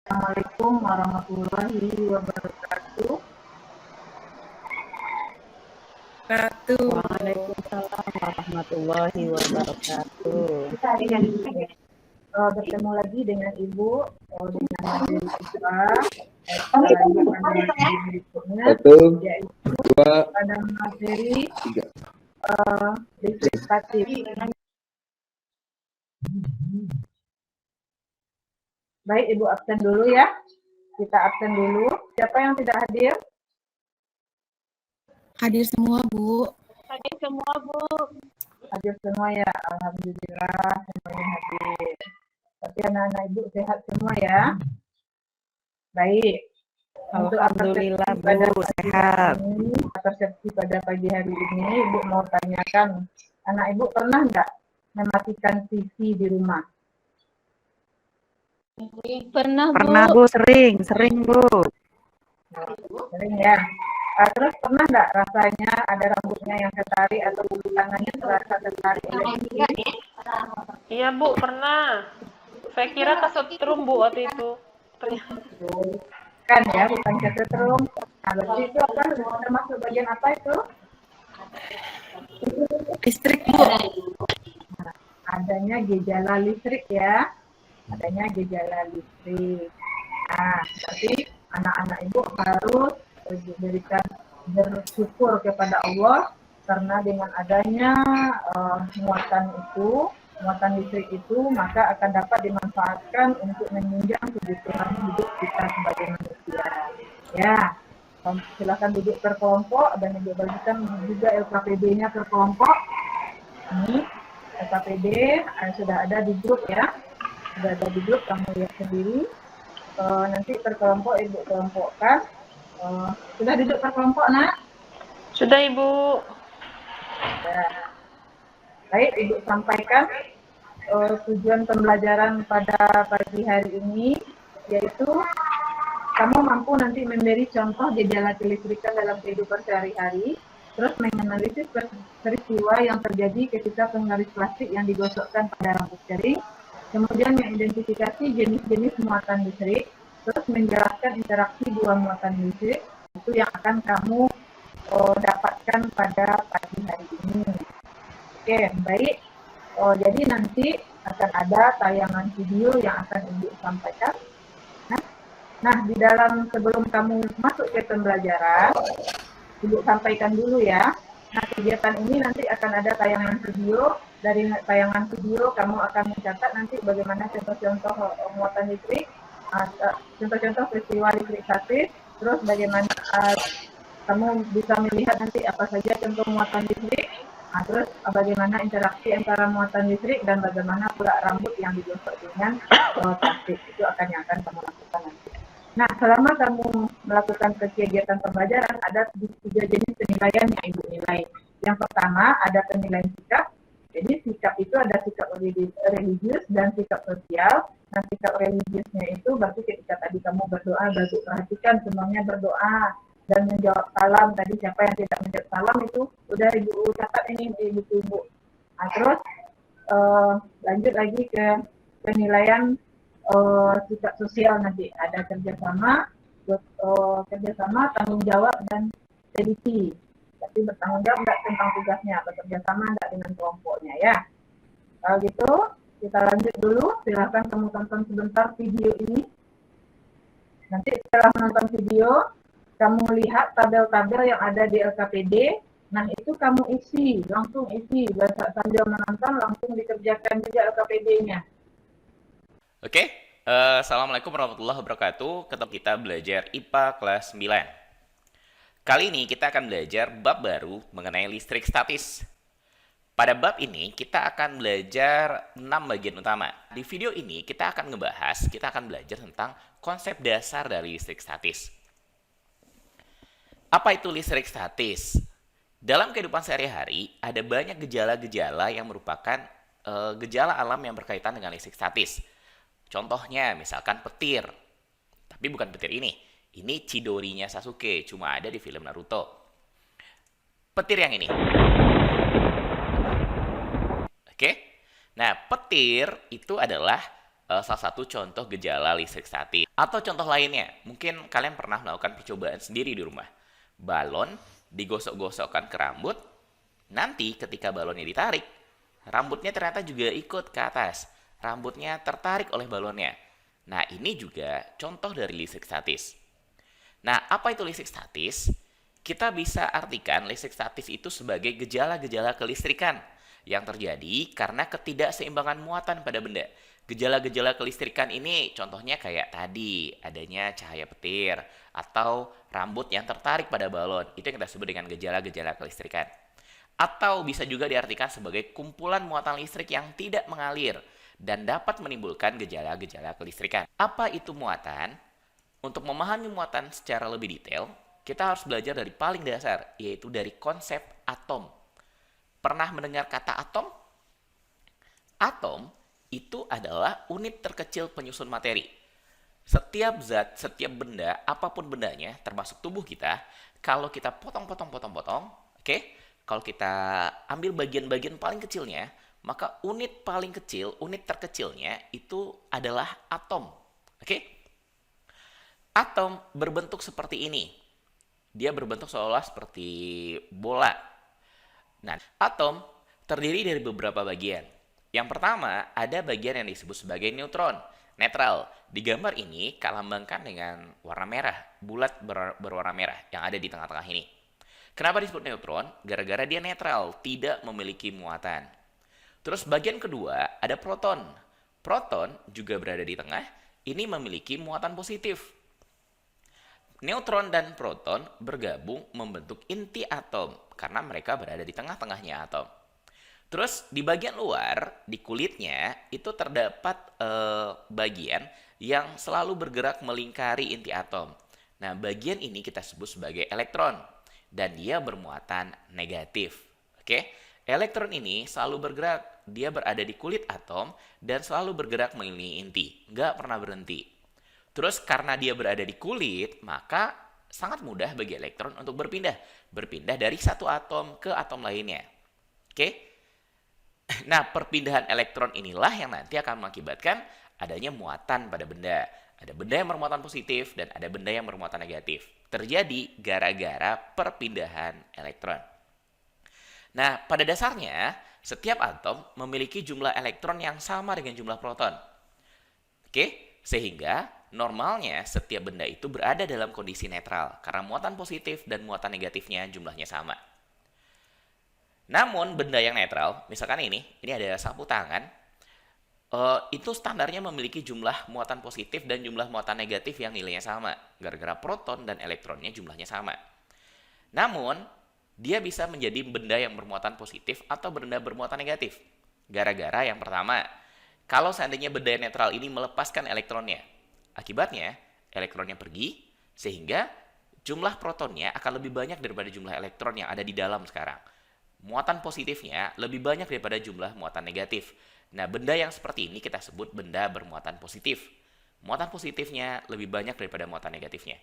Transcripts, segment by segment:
Assalamualaikum warahmatullahi wabarakatuh. Waalaikumsalam warahmatullahi wabarakatuh. Kita hari ini bertemu lagi dengan Ibu dengan materi kita berikutnya, yaitu pada materi listrik pasif. Baik, Ibu absen dulu ya. Kita absen dulu. Siapa yang tidak hadir? Hadir semua, Bu. Hadir semua, Bu. Hadir semua ya. Alhamdulillah semuanya hadir. Tapi anak-anak Ibu sehat semua ya. Baik. Alhamdulillah, Bu, sehat. Persepsi pada pagi hari ini, Ibu mau tanyakan, anak Ibu pernah nggak mematikan TV di rumah? Pernah, Bu. Pernah, Bu, sering, Bu. Sering ya. Terus pernah nggak rasanya ada rambutnya yang tertarik atau bulu tangannya terasa tertarik oleh TV? Iya, Bu, pernah. Saya kira kesetrum, Bu, waktu itu. Kan ya, bukan kesetrum. Nah, berarti itu apa? Termasuk bagian apa itu? Listrik, Bu. Adanya gejala listrik ya. Adanya gejala listrik. Nah, berarti anak-anak Ibu harus diberikan bersyukur kepada Allah karena dengan adanya muatan listrik itu maka akan dapat dimanfaatkan untuk menunjang kebutuhan hidup kita sebagai manusia. Ya, silakan duduk berkelompok dan Ibu bagikan juga LKPD-nya berkelompok. Ini LKPD sudah ada di grup ya. Sudah ada di grup, kamu lihat sendiri. Nanti berkelompok Ibu kelompokkan. Sudah duduk berkelompok, Nak? Sudah, Ibu. Ya. Baik, Ibu sampaikan tujuan pembelajaran pada pagi hari ini, yaitu kamu mampu nanti memberi contoh gejala kelistrikan dalam kehidupan sehari-hari, terus menganalisis peristiwa yang terjadi ketika penggaris plastik yang digosokkan pada rambut kering, kemudian mengidentifikasi jenis-jenis muatan listrik, terus menjelaskan interaksi dua muatan listrik, itu yang akan kamu dapatkan pada pagi hari ini. Oke, baik. Jadi nanti akan ada tayangan video yang akan Ibu sampaikan. Nah, di dalam sebelum kamu masuk ke pembelajaran, Ibu sampaikan dulu ya. Nah, kegiatan ini nanti akan ada tayangan video. Dari tayangan video kamu akan mencatat nanti bagaimana contoh-contoh muatan listrik, contoh-contoh peristiwa listrik pasif, terus bagaimana kamu bisa melihat nanti apa saja contoh muatan listrik, terus bagaimana interaksi antara muatan listrik dan bagaimana pula rambut yang digosok dengan plastik. Itu yang akan kamu lakukan nanti. Nah, selama kamu melakukan kegiatan pembelajaran, ada 3 jenis penilaian yang Ibu nilai. Yang pertama, ada penilaian sikap. Jadi sikap itu ada sikap religius dan sikap sosial. Nah, sikap religiusnya itu berarti ketika tadi kamu berdoa, baru perhatikan semuanya berdoa dan menjawab salam. Tadi siapa yang tidak menjawab salam itu udah Ibu catat ini di buku Ibu. Nah, terus lanjut lagi ke penilaian sikap sosial nanti. Ada kerjasama, tanggung jawab dan teliti. Tapi bertanggung jawab enggak tentang tugasnya, bekerja sama enggak dengan kelompoknya ya. Kalau gitu, kita lanjut dulu. Silahkan kamu tonton sebentar video ini. Nanti setelah menonton video, kamu lihat tabel-tabel yang ada di LKPD. Nah, itu kamu langsung isi. Sambil menonton, langsung dikerjakan juga LKPD-nya. Oke, Assalamualaikum warahmatullahi wabarakatuh. Ketemu kita belajar IPA kelas 9. Kali ini kita akan belajar bab baru mengenai listrik statis. Pada bab ini kita akan belajar 6 bagian utama. Di video ini kita akan belajar tentang konsep dasar dari listrik statis. Apa itu listrik statis? Dalam kehidupan sehari-hari ada banyak gejala-gejala yang merupakan gejala alam yang berkaitan dengan listrik statis. Contohnya misalkan petir. Tapi bukan petir ini. Ini Chidori-nya Sasuke, cuma ada di film Naruto. Petir yang ini. Oke. Nah, petir itu adalah salah satu contoh gejala listrik statis. Atau contoh lainnya, mungkin kalian pernah melakukan percobaan sendiri di rumah. Balon digosok-gosokkan ke rambut, nanti ketika balonnya ditarik, rambutnya ternyata juga ikut ke atas. Rambutnya tertarik oleh balonnya. Nah, ini juga contoh dari listrik statis. Nah, apa itu listrik statis? Kita bisa artikan listrik statis itu sebagai gejala-gejala kelistrikan yang terjadi karena ketidakseimbangan muatan pada benda. Gejala-gejala kelistrikan ini contohnya kayak tadi, adanya cahaya petir atau rambut yang tertarik pada balon. Itu yang kita sebut dengan gejala-gejala kelistrikan. Atau bisa juga diartikan sebagai kumpulan muatan listrik yang tidak mengalir dan dapat menimbulkan gejala-gejala kelistrikan. Apa itu muatan? Untuk memahami muatan secara lebih detail, kita harus belajar dari paling dasar, yaitu dari konsep atom. Pernah mendengar kata atom? Atom itu adalah unit terkecil penyusun materi. Setiap zat, setiap benda, apapun bendanya, termasuk tubuh kita, kalau kita potong-potong-potong-potong, oke? Kalau kita ambil bagian-bagian paling kecilnya, maka unit paling kecil, unit terkecilnya itu adalah atom. Oke? Atom berbentuk seperti ini. Dia berbentuk seolah seperti bola. Nah, atom terdiri dari beberapa bagian. Yang pertama, ada bagian yang disebut sebagai neutron, netral. Di gambar ini, kalambangkan dengan warna merah, bulat berwarna merah yang ada di tengah-tengah ini. Kenapa disebut neutron? Gara-gara dia netral, tidak memiliki muatan. Terus bagian kedua, ada proton. Proton juga berada di tengah, ini memiliki muatan positif. Neutron dan proton bergabung membentuk inti atom karena mereka berada di tengah-tengahnya atom. Terus di bagian luar, di kulitnya, itu terdapat bagian yang selalu bergerak melingkari inti atom. Nah, bagian ini kita sebut sebagai elektron dan dia bermuatan negatif. Oke? Elektron ini selalu bergerak, dia berada di kulit atom dan selalu bergerak mengelilingi inti, nggak pernah berhenti. Terus karena dia berada di kulit, maka sangat mudah bagi elektron untuk berpindah. Berpindah dari satu atom ke atom lainnya. Oke? Nah, perpindahan elektron inilah yang nanti akan mengakibatkan adanya muatan pada benda. Ada benda yang bermuatan positif dan ada benda yang bermuatan negatif. Terjadi gara-gara perpindahan elektron. Nah, pada dasarnya, setiap atom memiliki jumlah elektron yang sama dengan jumlah proton. Oke? Sehingga normalnya setiap benda itu berada dalam kondisi netral karena muatan positif dan muatan negatifnya jumlahnya sama. Namun benda yang netral, misalkan ini ada sapu tangan, itu standarnya memiliki jumlah muatan positif dan jumlah muatan negatif yang nilainya sama, gara-gara proton dan elektronnya jumlahnya sama. Namun, dia bisa menjadi benda yang bermuatan positif atau benda bermuatan negatif. Gara-gara yang pertama, kalau seandainya benda yang netral ini melepaskan elektronnya, akibatnya elektronnya pergi, sehingga jumlah protonnya akan lebih banyak daripada jumlah elektron yang ada di dalam sekarang. Muatan positifnya lebih banyak daripada jumlah muatan negatif. Nah, benda yang seperti ini kita sebut benda bermuatan positif. Muatan positifnya lebih banyak daripada muatan negatifnya.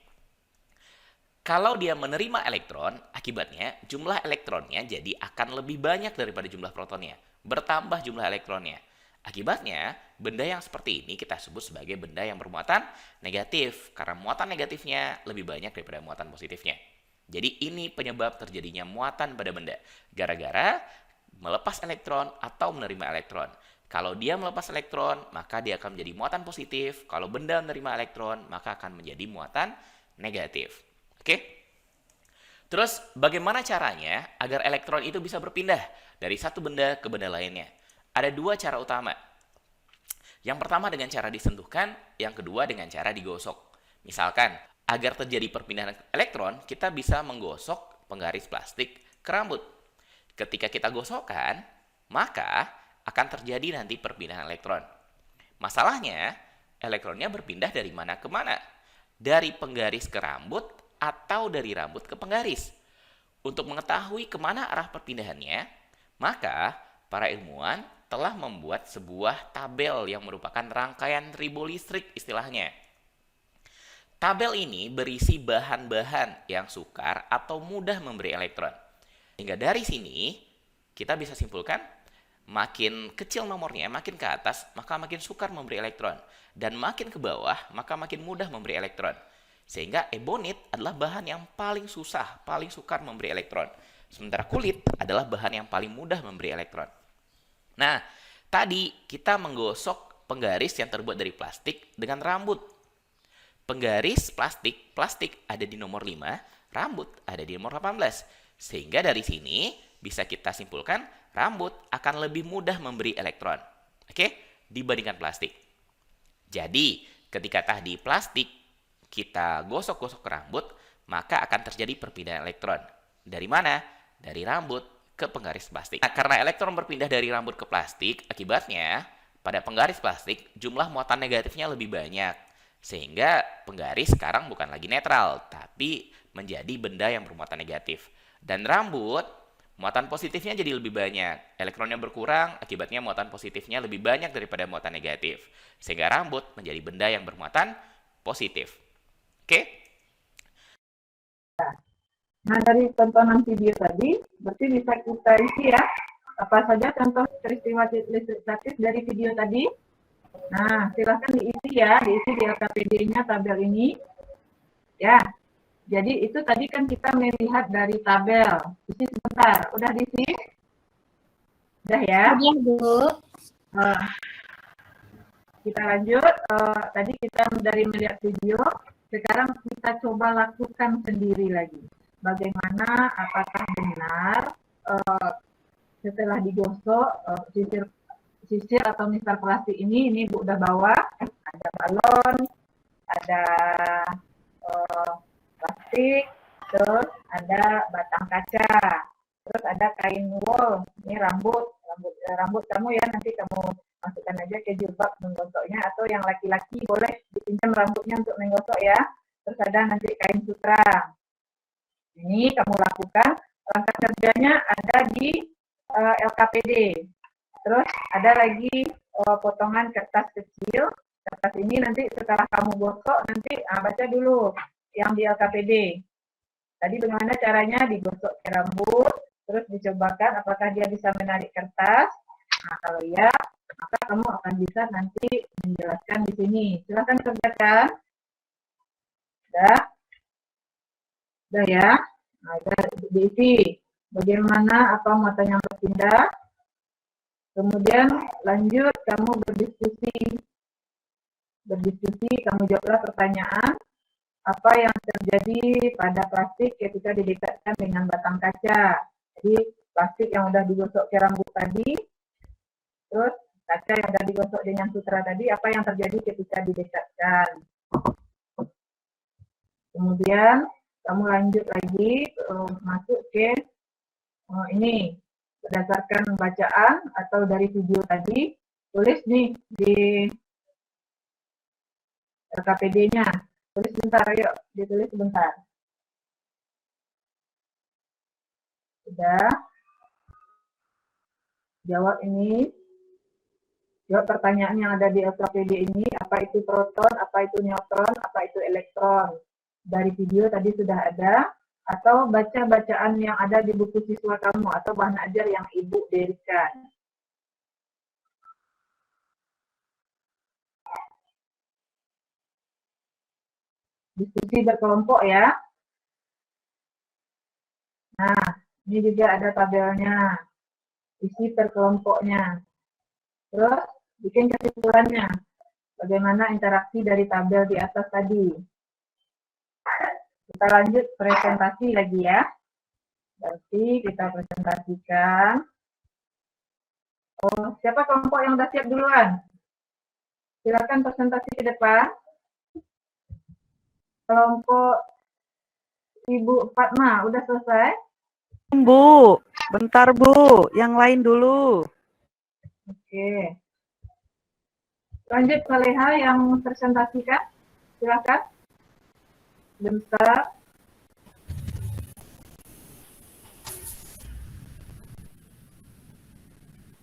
Kalau dia menerima elektron, akibatnya jumlah elektronnya jadi akan lebih banyak daripada jumlah protonnya. Bertambah jumlah elektronnya. Akibatnya, benda yang seperti ini kita sebut sebagai benda yang bermuatan negatif. Karena muatan negatifnya lebih banyak daripada muatan positifnya. Jadi ini penyebab terjadinya muatan pada benda. Gara-gara melepas elektron atau menerima elektron. Kalau dia melepas elektron, maka dia akan menjadi muatan positif. Kalau benda menerima elektron, maka akan menjadi muatan negatif. Oke? Terus bagaimana caranya agar elektron itu bisa berpindah dari satu benda ke benda lainnya? Ada dua cara utama. Yang pertama dengan cara disentuhkan, yang kedua dengan cara digosok. Misalkan, agar terjadi perpindahan elektron, kita bisa menggosok penggaris plastik ke rambut. Ketika kita gosokkan, maka akan terjadi nanti perpindahan elektron. Masalahnya, elektronnya berpindah dari mana ke mana? Dari penggaris ke rambut atau dari rambut ke penggaris. Untuk mengetahui kemana arah perpindahannya, maka para ilmuwan telah membuat sebuah tabel yang merupakan rangkaian ribolistrik istilahnya. Tabel ini berisi bahan-bahan yang sukar atau mudah memberi elektron. Hingga dari sini, kita bisa simpulkan Makin kecil nomornya, makin ke atas, maka makin sukar memberi elektron. Dan makin ke bawah, maka makin mudah memberi elektron. Sehingga ebonit adalah bahan yang paling susah, paling sukar memberi elektron. Sementara kulit adalah bahan yang paling mudah memberi elektron. Nah, tadi kita menggosok penggaris yang terbuat dari plastik dengan rambut. Penggaris plastik ada di nomor 5, rambut ada di nomor 18. Sehingga dari sini bisa kita simpulkan rambut akan lebih mudah memberi elektron. Oke, dibandingkan plastik. Jadi, ketika tadi plastik kita gosok-gosok ke rambut, maka akan terjadi perpindahan elektron. Dari mana? Dari rambut ke penggaris plastik. Nah, karena elektron berpindah dari rambut ke plastik, akibatnya pada penggaris plastik jumlah muatan negatifnya lebih banyak. Sehingga penggaris sekarang bukan lagi netral, tapi menjadi benda yang bermuatan negatif. Dan rambut, muatan positifnya jadi lebih banyak. Elektronnya berkurang, akibatnya muatan positifnya lebih banyak daripada muatan negatif. Sehingga rambut menjadi benda yang bermuatan positif. Oke? Nah, dari tontonan video tadi, berarti bisa kita isi ya, apa saja contoh peristiwa listrik statis dari video tadi. Nah, silahkan diisi ya, diisi di LKPD-nya tabel ini. Ya, jadi itu tadi kan kita melihat dari tabel. Isi sebentar, udah diisi? Udah ya? Udah, Bu. Kita lanjut, tadi kita dari melihat video, sekarang kita coba lakukan sendiri lagi. Bagaimana, apakah benar setelah digosok sisir atau mistar plastik ini Bu udah bawa, ada balon, ada plastik, terus ada batang kaca, terus ada kain wool, ini rambut kamu ya, nanti kamu masukkan aja ke jilbab menggosoknya, atau yang laki-laki boleh dipinjam rambutnya untuk menggosok ya. Terus ada nanti kain sutra. Ini kamu lakukan, langkah kerjanya ada di LKPD. Terus ada lagi potongan kertas kecil. Kertas ini nanti setelah kamu gosok, nanti baca dulu yang di LKPD. Tadi bagaimana caranya digosok ke rambut, terus dicobakan apakah dia bisa menarik kertas. Nah, kalau ya, maka kamu akan bisa nanti menjelaskan di sini. Silakan kerjakan. Udah ya. Nah, diisi. Bagaimana apa muatan yang berpindah. Kemudian lanjut kamu berdiskusi, kamu jawablah pertanyaan apa yang terjadi pada plastik ketika didekatkan dengan batang kaca. Jadi plastik yang sudah digosok ke rambut tadi, terus kaca yang sudah digosok dengan sutra tadi, apa yang terjadi ketika didekatkan. Kemudian kamu lanjut lagi masuk ke ini. Berdasarkan bacaan atau dari video tadi, tulis nih di LKPD-nya. Tulis sebentar, yuk. Ditulis sebentar. Sudah. Jawab ini. Jawab pertanyaan yang ada di LKPD ini. Apa itu proton, apa itu neutron, apa itu elektron. Dari video tadi sudah ada. Atau baca bacaan yang ada di buku siswa kamu atau bahan ajar yang Ibu berikan. Diskusi berkelompok ya. Nah, ini juga ada tabelnya. Isi per kelompoknya. Terus, bikin kesimpulannya. Bagaimana interaksi dari tabel di atas tadi. Kita lanjut presentasi lagi ya. Berarti kita presentasikan. Oh, siapa kelompok yang udah siap duluan? Silakan presentasi ke depan. Kelompok Ibu Fatma, udah selesai? Bu, bentar Bu, yang lain dulu. Oke. Lanjut Saleha yang presentasikan. Silakan. Bentar.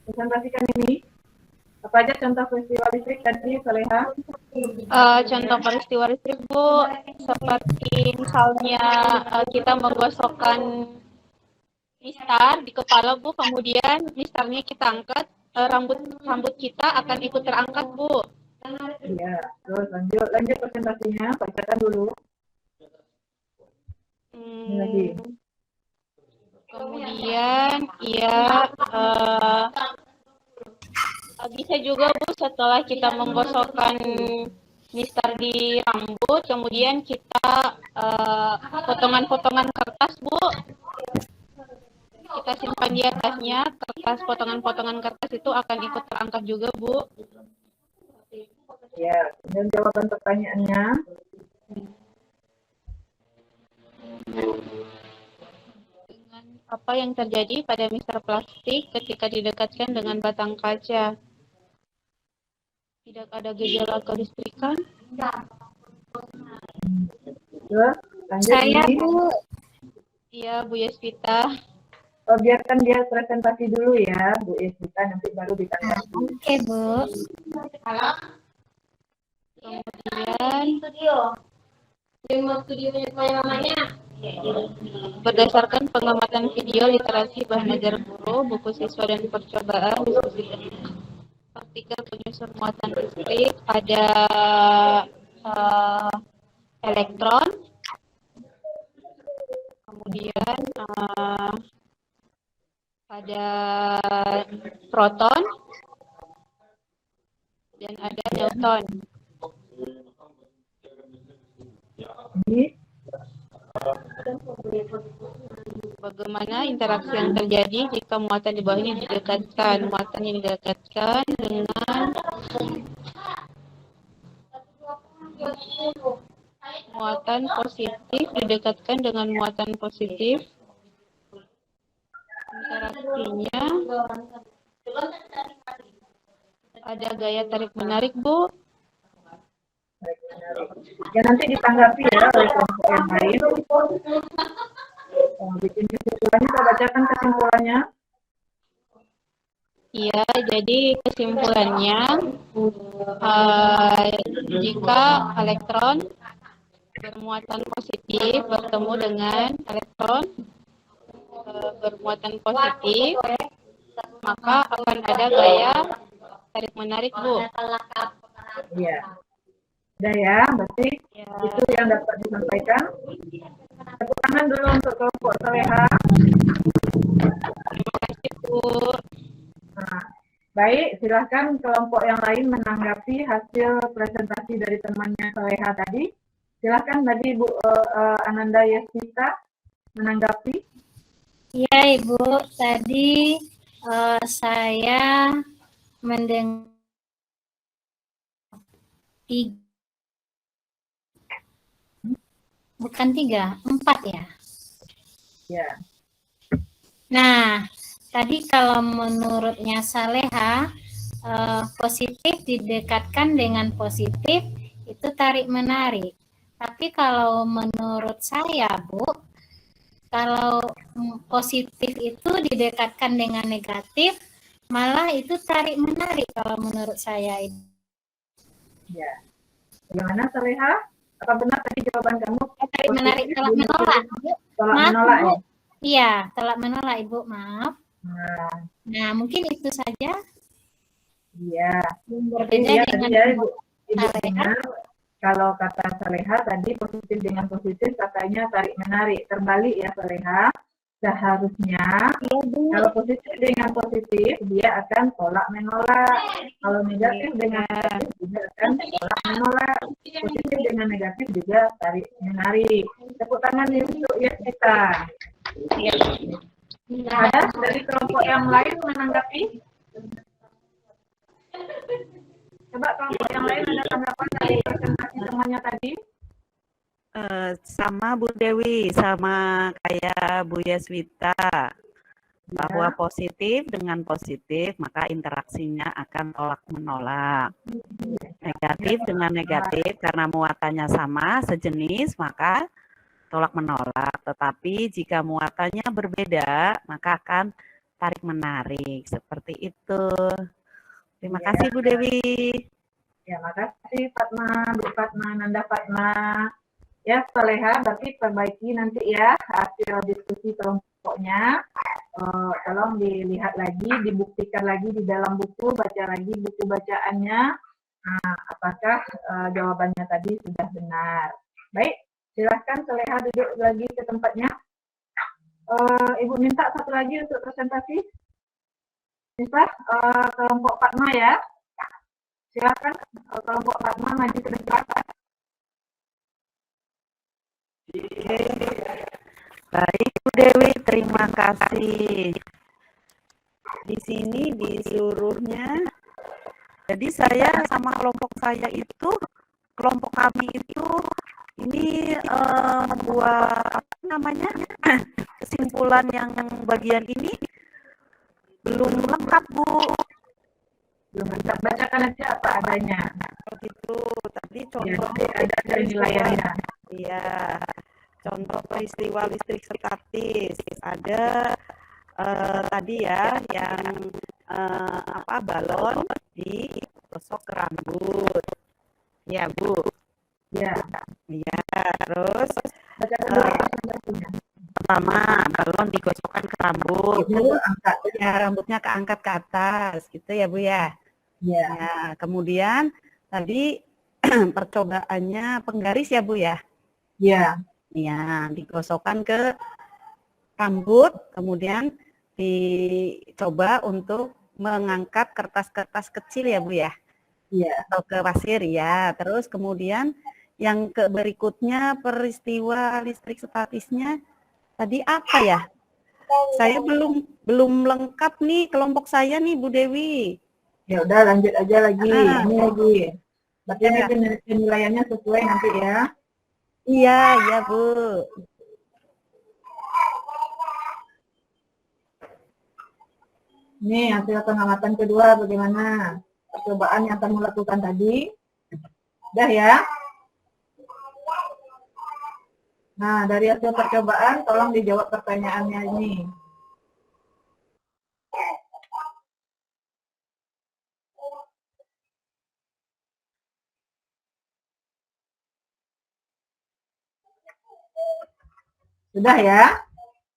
Presentasikan ini. Apa aja contoh peristiwa listrik tadi, Saleha? Contoh peristiwa listrik, Bu, seperti misalnya kita menggosokkan mistar di kepala Bu, kemudian mistarnya kita angkat, rambut kita akan ikut terangkat Bu. Iya, terus lanjut presentasinya, bacakan dulu. Ini lagi. Kemudian ya bisa juga Bu setelah kita menggosokkan mistar di rambut, kemudian kita potongan-potongan kertas Bu. Kita simpan di atasnya, kertas potongan-potongan kertas itu akan ikut terangkat juga Bu. Ya, dan jawaban pertanyaannya. Dengan apa yang terjadi pada mistar plastik ketika didekatkan dengan batang kaca? Tidak ada gejala kelistrikan? Terus, lanjut Saya ini. Bu. Iya Bu Yesvita. Biarkan dia presentasi dulu ya, Bu Yesvita, nanti baru ditanggapi. Oke Bu. Kemudian berdasarkan pengamatan video literasi bahan ajar guru, buku siswa dan percobaan diskusi partikel penyusun muatan listrik ada elektron, kemudian ada proton dan ada neutron. Ini Bagaimana interaksi yang terjadi jika muatan di bawah ini didekatkan? Muatan yang didekatkan dengan muatan positif didekatkan dengan muatan positif. Interaksinya ada gaya tarik menarik Bu. ya nanti ditanggapi ya oleh kelompok yang lain. Bikin kesimpulannya, saya bacakan kesimpulannya. Iya, jadi kesimpulannya jika elektron bermuatan positif bertemu dengan elektron bermuatan positif, maka akan ada gaya tarik menarik Bu. Iya. Udah ya, berarti itu yang dapat disampaikan. Tepuk tangan dulu untuk kelompok Saleha. Terima kasih Bu. Nah, baik, silahkan kelompok yang lain menanggapi hasil presentasi dari temannya Saleha tadi. Silahkan tadi Bu Ananda Yesvita menanggapi. Iya Ibu, tadi saya mendengar bukan 3, 4 ya. Ya. Nah, tadi kalau menurutnya Saleha, positif didekatkan dengan positif itu tarik menarik. Tapi kalau menurut saya Bu, kalau positif itu didekatkan dengan negatif, malah itu tarik menarik kalau menurut saya. Ya. Bagaimana Saleha? Apa benar tadi jawaban kamu? Tarik menarik, tolak menolak. Tolak Maaf, menolak ya? Iya, tolak menolak Ibu, maaf. Nah, Mungkin itu saja. iya. Berbeda Iya, dengan tadi ya Ibu Saleha. dengar kalau kata Saleha tadi positif dengan positif katanya tarik menarik. Terbalik ya Saleha. Seharusnya kalau positif dengan positif dia akan tolak menolak. Kalau negatif dengan negatif juga akan tolak menolak. Positif dengan negatif juga tarik menarik. Tepuk tangan nih untuk Yesvita. Ada dari kelompok yang lain menanggapi? Coba kelompok yang lain ada tanggapan dari presentasi temannya tadi? Sama Bu Dewi, sama kayak Bu Yesvita, bahwa positif dengan positif maka interaksinya akan tolak menolak. Negatif dengan negatif karena muatannya sama, sejenis, maka tolak menolak. Tetapi jika muatannya berbeda, maka akan tarik menarik. Seperti itu. Terima kasih Bu Dewi. Ya, makasih Fatma, Bu Fatma, Nanda Fatma. Ya, Saleha, berarti perbaiki nanti ya hasil diskusi kelompok pokoknya tolong dilihat lagi, dibuktikan lagi di dalam buku, baca lagi buku bacaannya. Nah, apakah jawabannya tadi sudah benar? Baik, silahkan Soleha duduk lagi ke tempatnya. Ibu minta satu lagi untuk presentasi. Bisa kelompok Fatma ya. Silakan kelompok Fatma maju ke depan. Baik, Bu Dewi, terima kasih. Di sini di seluruhnya, jadi saya sama kelompok saya itu, kelompok kami itu, ini membuat apa namanya kesimpulan yang bagian ini belum lengkap, Bu. Belum lengkap, bacakan aja apa adanya. Begitu, tadi Ya, contoh ada penilaiannya. Iya, contoh peristiwa listrik statis ada tadi ya yang balon digosok ke rambut, ya Bu. Ya, Iya, terus bacakan dulu presentasinya. pertama balon digosokkan ke rambut, Itu angkat. ya rambutnya keangkat ke atas, gitu ya Bu ya. Ya, Ya, kemudian tadi percobaannya penggaris ya Bu ya. ya, Ya, digosokkan ke rambut, kemudian dicoba untuk mengangkat kertas-kertas kecil ya Bu ya, ya. atau ke pasir ya. Terus kemudian yang berikutnya peristiwa listrik statisnya tadi apa ya? Saya belum lengkap nih kelompok saya nih Bu Dewi. Ya udah lanjut aja lagi. Ini lagi. Berarti Ya. penilaiannya sesuai nanti ya. Iya, iya Bu. Ini hasil pengamatan kedua bagaimana percobaan yang kamu lakukan tadi. Udah ya. Nah, dari hasil percobaan tolong dijawab pertanyaannya ini. Sudah ya?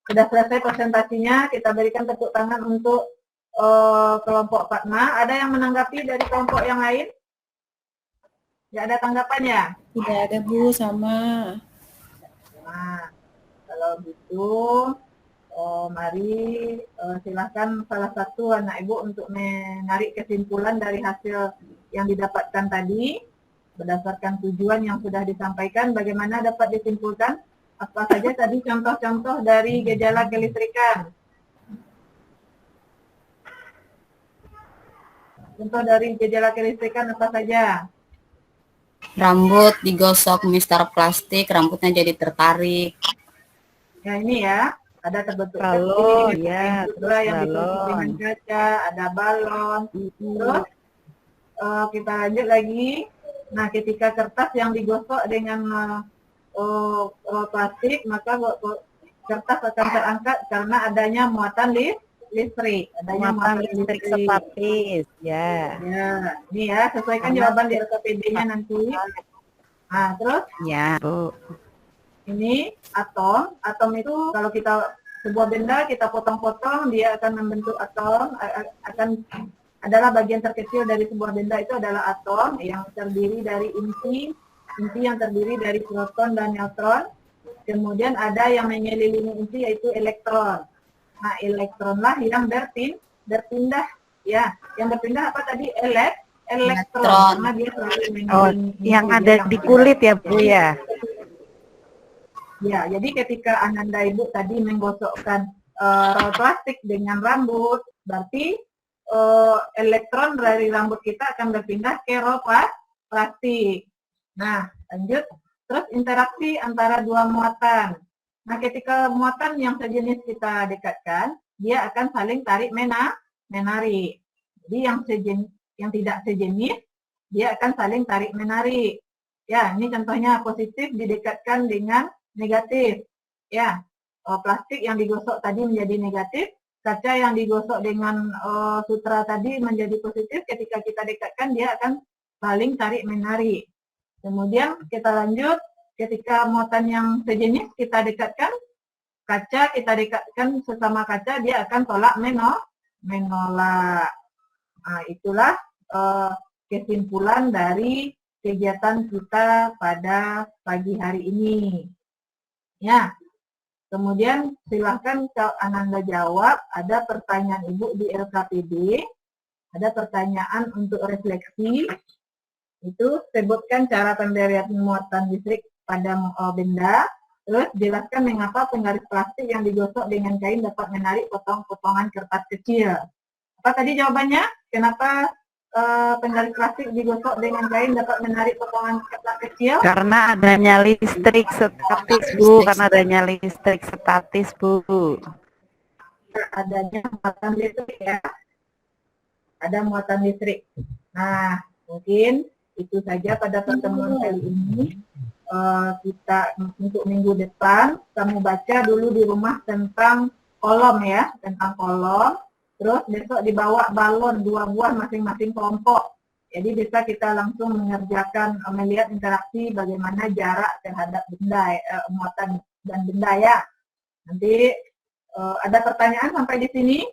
Sudah selesai presentasinya, kita berikan tepuk tangan untuk kelompok Fatma. Ada yang menanggapi dari kelompok yang lain? Tidak ada tanggapannya? Tidak ada Bu, sama. Nah, kalau gitu, mari silahkan salah satu anak ibu untuk menarik kesimpulan dari hasil yang didapatkan tadi. Berdasarkan tujuan yang sudah disampaikan, bagaimana dapat disimpulkan? Apa saja tadi contoh-contoh dari gejala kelistrikan? Contoh dari gejala kelistrikan apa saja? Rambut digosok mister plastik, rambutnya jadi tertarik. Ya ini ya, ada terbentuk Balon, kecil, ya, yang terus ditutup balon. dengan kaca, ada balon. Terus kita lanjut lagi. Nah, ketika kertas yang digosok dengan plastik, maka kertas akan terangkat karena adanya muatan listrik. Adanya Muatan listrik statis, ya. Ya, ini ya, sesuaikan jawaban di LKPD-nya nanti. Nah, terus Ya, Bu. ini atom. Atom itu kalau kita sebuah benda kita potong-potong, dia akan membentuk atom, adalah bagian terkecil dari sebuah benda itu adalah atom yang terdiri dari inti yang terdiri dari proton dan neutron. Kemudian ada yang mengelilingi inti yaitu elektron. Nah, elektronlah yang berpindah ya. Yang berpindah apa tadi? Elektron. Karena dia selalu mengelilingi Yang inti, ada di kulit ya Bu ya. Ya, jadi ketika Ananda Ibu tadi menggosokkan plastik dengan rambut, berarti elektron dari rambut kita akan berpindah ke plastik. Nah, lanjut. Terus interaksi antara dua muatan. Nah, ketika muatan yang sejenis kita dekatkan, dia akan saling tarik menarik. Jadi yang tidak sejenis, dia akan saling tarik menarik. Ya, ini contohnya positif didekatkan dengan negatif. Ya, plastik yang digosok tadi menjadi negatif, kaca yang digosok dengan sutra tadi menjadi positif. Ketika kita dekatkan, dia akan saling tarik menarik. Kemudian kita lanjut, ketika muatan yang sejenis kita dekatkan, kaca kita dekatkan sesama kaca, dia akan tolak menolak. Nah, itulah kesimpulan dari kegiatan kita pada pagi hari ini. Ya, kemudian silahkan Kak Ananda jawab. Ada pertanyaan Ibu di LKPD, ada pertanyaan untuk refleksi. Itu sebutkan cara pemberian muatan listrik pada benda. Terus jelaskan mengapa penggaris plastik yang digosok dengan kain dapat menarik potong-potongan kertas kecil. Apa tadi jawabannya? Kenapa penggaris plastik digosok dengan kain dapat menarik potongan kertas kecil? Karena adanya listrik statis, Bu. Karena adanya listrik statis, Bu. Adanya muatan listrik ya. Ada muatan listrik. Nah, mungkin itu saja pada pertemuan kali ini. Kita untuk minggu depan, kamu baca dulu di rumah tentang kolom ya, tentang kolom. Terus besok dibawa balon 2 buah masing-masing kelompok. Jadi bisa kita langsung mengerjakan, melihat interaksi bagaimana jarak terhadap benda, muatan dan benda ya. Nanti ada pertanyaan sampai di sini?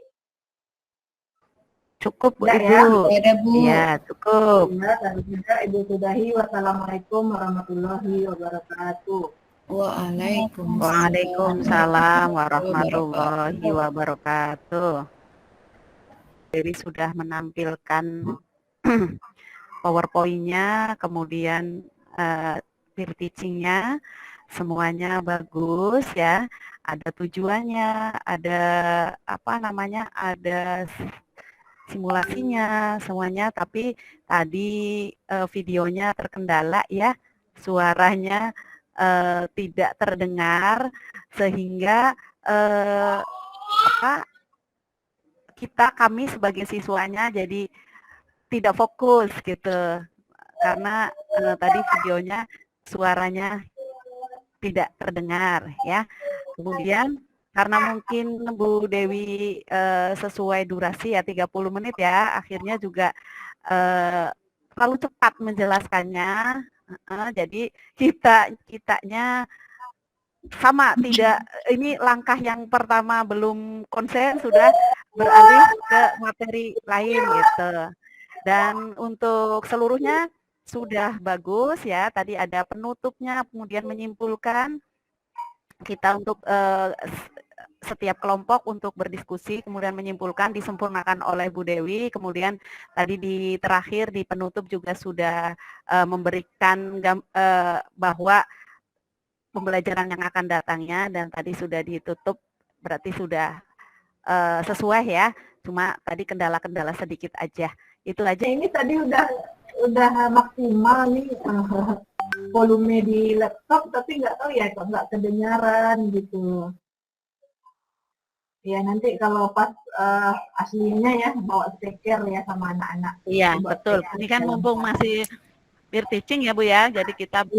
Cukup, Bu, Udah Ibu. Ada Bu. Ya, cukup. Ya, kalau tidak Ibu sudahi. Wassalamualaikum warahmatullahi wabarakatuh. Waalaikumsalam warahmatullahi wabarakatuh. Dewi sudah menampilkan PowerPoint-nya, kemudian peer teaching-nya, semuanya bagus ya. Ada tujuannya, ada ada simulasinya, semuanya. Tapi tadi videonya terkendala ya, suaranya tidak terdengar sehingga kami sebagai siswanya jadi tidak fokus gitu, karena tadi videonya suaranya tidak terdengar ya. Kemudian karena mungkin Bu Dewi sesuai durasi ya 30 menit ya, akhirnya juga terlalu cepat menjelaskannya. Jadi kitanya sama, tidak, ini langkah yang pertama belum konsen sudah beralih ke materi lain gitu. Dan untuk seluruhnya sudah bagus ya, tadi ada penutupnya, kemudian menyimpulkan kita untuk setiap kelompok untuk berdiskusi, kemudian menyimpulkan, disempurnakan oleh Bu Dewi, kemudian tadi di terakhir di penutup juga sudah memberikan bahwa pembelajaran yang akan datangnya, dan tadi sudah ditutup, berarti sudah sesuai ya, cuma tadi kendala-kendala sedikit aja. Itu aja. Ini tadi udah maksimal nih volume di laptop, tapi nggak tahu ya kok nggak kedengaran gitu. Ya nanti kalau pas aslinya ya bawa speaker ya sama anak-anak. Iya betul. Ini kan mumpung masih peer teaching ya Bu ya, jadi kita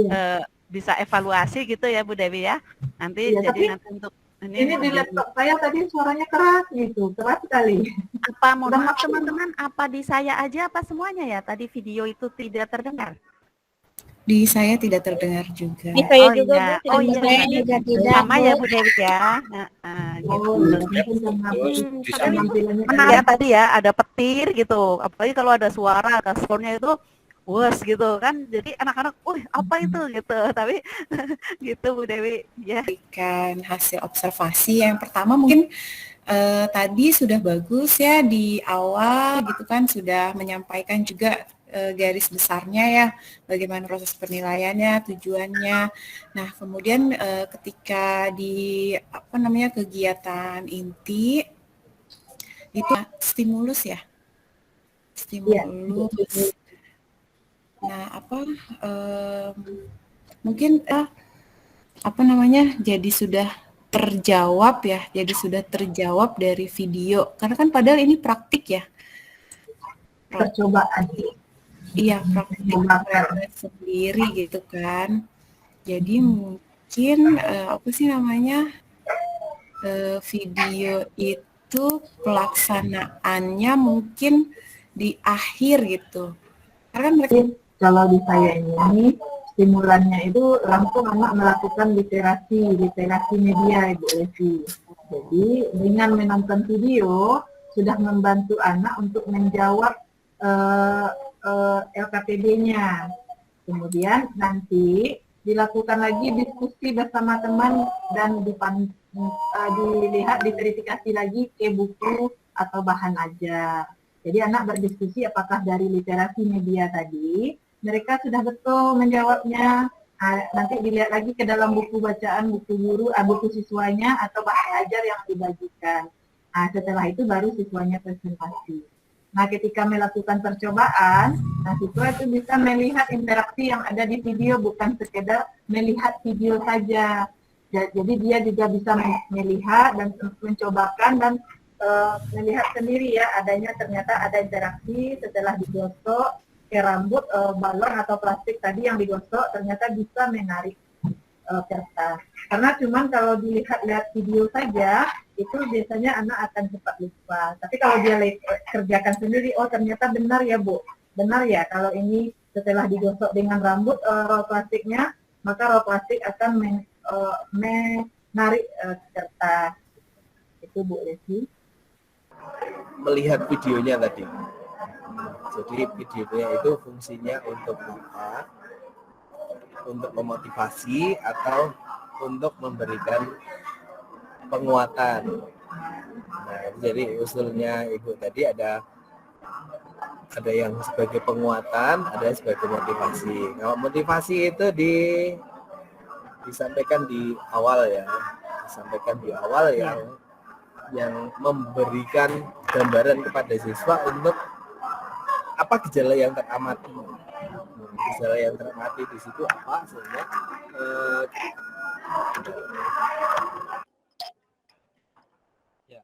bisa evaluasi gitu ya Bu Dewi ya. Nanti ya, jadi nanti untuk ini di laptop saya tadi suaranya keras gitu, keras sekali. Apa mohon maaf teman-teman, apa di saya aja apa semuanya ya? Tadi video itu tidak terdengar. Di saya tidak terdengar juga. Di saya Oh juga iya, Bu, oh iya, saya jadi juga tidak. sama ya Bu Dewi ya. Gitu. Menarik ya tadi ya, ada petir gitu. Apalagi kalau ada suara, ada soundnya itu, wes gitu kan. Jadi anak-anak, apa itu gitu. Tapi gitu Bu Dewi ya. Berikan hasil observasi yang pertama mungkin tadi sudah bagus ya di awal gitu kan, sudah menyampaikan juga garis besarnya ya, bagaimana proses penilaiannya, tujuannya. Nah, kemudian ketika di kegiatan inti itu stimulus ya. Stimulus. Nah, mungkin jadi sudah terjawab ya, jadi sudah terjawab dari video. Karena kan padahal ini praktik ya. Percobaan. Iya, praktik sendiri gitu kan. Jadi mungkin video itu pelaksanaannya mungkin di akhir gitu. Karena mereka kalau di saya ini simulannya itu langsung anak melakukan literasi media Ibu Levi. Jadi dengan menonton video sudah membantu anak untuk menjawab LKPD-nya. Kemudian nanti dilakukan lagi diskusi bersama teman dan dilihat diverifikasi lagi ke buku atau bahan ajar. Jadi anak berdiskusi apakah dari literasi media tadi mereka sudah betul menjawabnya. Nanti dilihat lagi ke dalam buku bacaan, buku guru, buku siswanya atau bahan ajar yang dibagikan. Setelah itu baru siswanya presentasi. Nah, ketika melakukan percobaan, siswa itu bisa melihat interaksi yang ada di video, bukan sekedar melihat video saja. Jadi dia juga bisa melihat dan mencobakan dan melihat sendiri ya, adanya ternyata ada interaksi setelah digosok ke rambut, balon atau plastik tadi yang digosok ternyata bisa menarik kertas. Karena cuman kalau dilihat video saja, itu biasanya anak akan cepat lupa. Tapi kalau dia kerjakan sendiri, oh ternyata benar ya Bu, benar ya kalau ini setelah digosok dengan rambut roll plastiknya, maka roll plastik akan menarik kertas. Itu Bu Desi. Melihat videonya tadi. Jadi videonya itu fungsinya untuk apa? Untuk memotivasi atau untuk memberikan penguatan. Nah, jadi usulnya Ibu tadi ada yang sebagai penguatan, ada yang sebagai motivasi. Kalau motivasi itu disampaikan di awal ya, yang memberikan gambaran kepada siswa untuk apa gejala yang teramati. Gejala yang teramati di situ apa sehingga ya.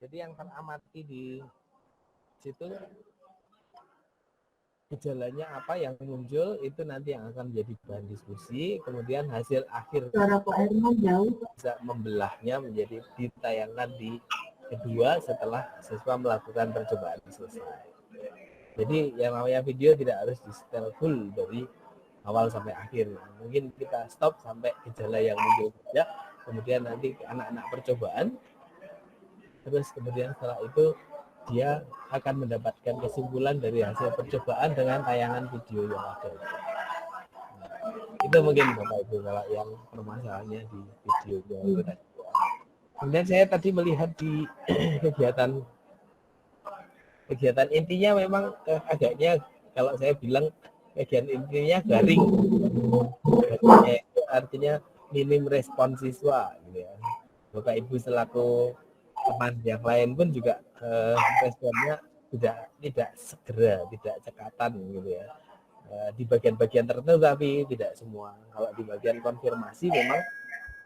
Jadi yang teramati di situ gejalanya apa yang muncul itu nanti yang akan menjadi bahan diskusi, kemudian hasil akhir Suara Pak Herman jauh. bisa membelahnya menjadi ditayangkan di kedua setelah siswa melakukan percobaan selesai. Jadi yang namanya video tidak harus di-setel full dari awal sampai akhir. Mungkin kita stop sampai gejala yang muncul saja, kemudian nanti anak-anak percobaan, terus kemudian setelah itu dia akan mendapatkan kesimpulan dari hasil percobaan dengan tayangan video yang ada. Nah, itu mungkin Bapak Ibu kalau yang permasalahannya di video itu tadi. Kemudian saya tadi melihat di kegiatan intinya memang agaknya kalau saya bilang kegiatan intinya garing. Artinya minim respon siswa gitu ya. Bapak Ibu selaku teman yang lain pun juga responnya tidak segera, tidak cekatan gitu ya. Di bagian-bagian tertentu tapi tidak semua. Kalau di bagian konfirmasi memang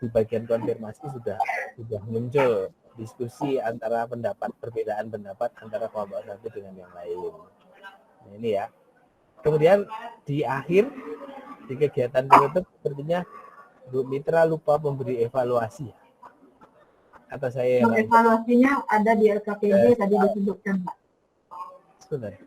di bagian konfirmasi sudah muncul diskusi antara perbedaan pendapat antara kelompok satu dengan yang lain. Nah, ini ya. Kemudian di akhir di kegiatan penutup sepertinya Bu Mitra lupa memberi evaluasi. Atau saya yang evaluasinya ada di LKPD tadi disebutkan Pak. sebentar.